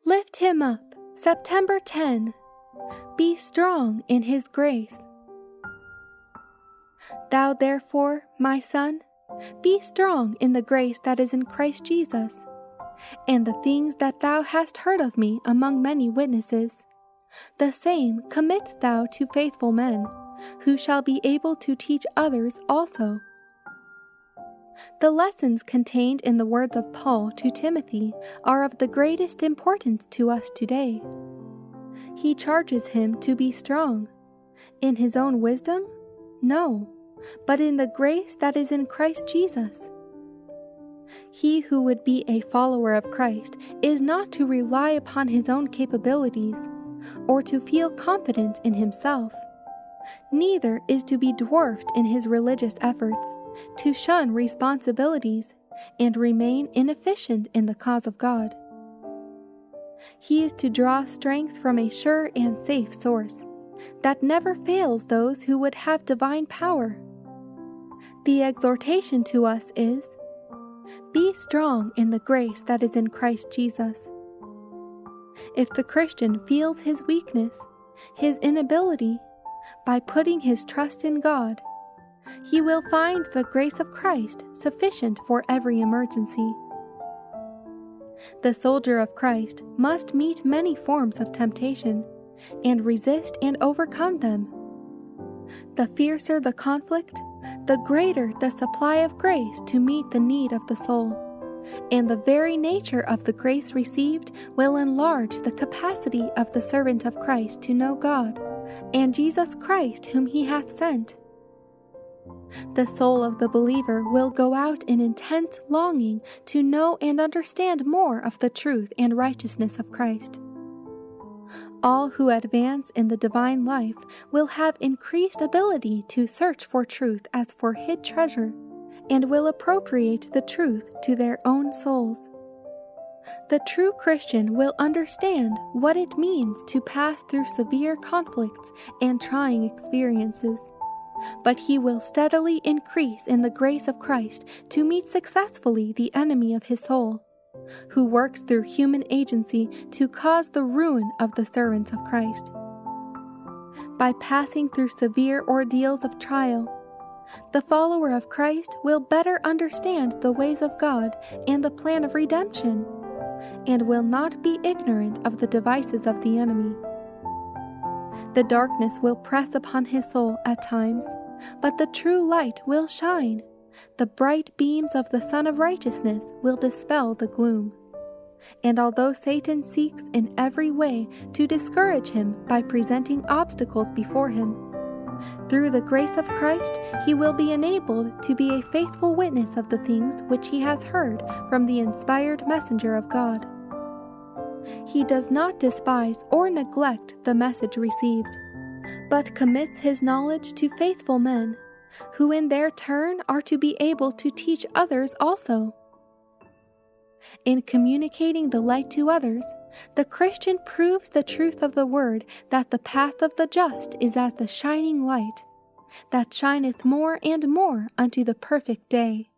Lift him up. September 10. Be strong in his grace. Thou therefore, my son, be strong in the grace that is in Christ Jesus. And the things that thou hast heard of me among many witnesses, the same commit thou to faithful men, who shall be able to teach others also. The lessons contained in the words of Paul to Timothy are of the greatest importance to us today. He charges him to be strong. In his own wisdom? No, but in the grace that is in Christ Jesus. He who would be a follower of Christ is not to rely upon his own capabilities, or to feel confident in himself. Neither is to be dwarfed in his religious efforts, to shun responsibilities, and remain inefficient in the cause of God. He is to draw strength from a sure and safe source, that never fails those who would have divine power. The exhortation to us is, be strong in the grace that is in Christ Jesus. If the Christian feels his weakness, his inability, by putting his trust in God, he will find the grace of Christ sufficient for every emergency. The soldier of Christ must meet many forms of temptation, and resist and overcome them. The fiercer the conflict, the greater the supply of grace to meet the need of the soul, and the very nature of the grace received will enlarge the capacity of the servant of Christ to know God, and Jesus Christ whom he hath sent. The soul of the believer will go out in intense longing to know and understand more of the truth and righteousness of Christ. All who advance in the divine life will have increased ability to search for truth as for hid treasure, and will appropriate the truth to their own souls. The true Christian will understand what it means to pass through severe conflicts and trying experiences, but he will steadily increase in the grace of Christ to meet successfully the enemy of his soul, who works through human agency to cause the ruin of the servants of Christ. By passing through severe ordeals of trial, the follower of Christ will better understand the ways of God and the plan of redemption, and will not be ignorant of the devices of the enemy. The darkness will press upon his soul at times, but the true light will shine. The bright beams of the Sun of Righteousness will dispel the gloom. And although Satan seeks in every way to discourage him by presenting obstacles before him, through the grace of Christ he will be enabled to be a faithful witness of the things which he has heard from the inspired messenger of God. He does not despise or neglect the message received, but commits his knowledge to faithful men, who in their turn are to be able to teach others also. In communicating the light to others, the Christian proves the truth of the word that the path of the just is as the shining light, that shineth more and more unto the perfect day.